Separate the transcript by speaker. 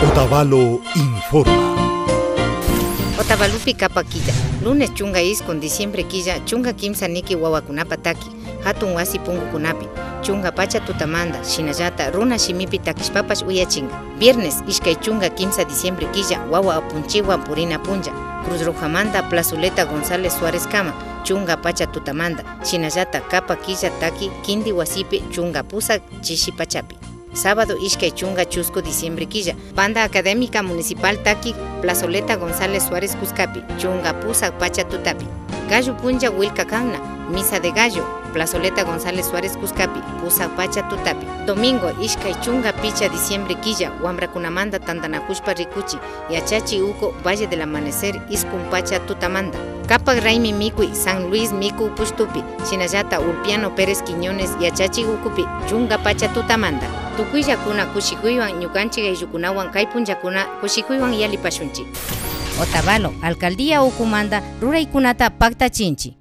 Speaker 1: Otavalo informa.
Speaker 2: Otavalupi Kapak Killa. Lunes chunga iskon, diciembre killa, chunga kimsa niki wawakunapa taki, hatun wasi pungukunapi, chunga pacha tutamanda, shinallata runa shimipi takishpapash uyachinga. Viernes Ishkay chunga kimsa diciembre killa, wawa apunchiwan purina punja, Cruz Rojamanda Plazoleta González Suárez Kama, chunga pacha tutamanda, shinallata Kapak Killa taki, kindi wasipi chunga pusa chishipachapi. Sábado Ishkay chunga chusco diciembre killa, banda académica municipal taki, Plazoleta González Suárez Cuscapi, chunga pusa pacha tutapi. Gallo punja wilka kanna, misa de gallo, Plazoleta González Suárez Cuscapi, pusa pacha tutapi. Domingo Ishkay chunga picha diciembre killa, wambrakunamanda tantanakushpa rikuchi, yachachi uko Valle del Amanecer iskun pacha tutamanda. Kapak Raimi Mikui, San Luis Miku Pushtupi, Shinallata Ulpiano Pérez Quiñones, yachachi ukupi, chunga pacha tutamanda. Tukuyakuna kushikuywan ñukanchik ayllukunawan kay punllakuna kushikuywan yalipashunchik. Otavalo, alcaldía ukumanda ruraykunata paktachinchi.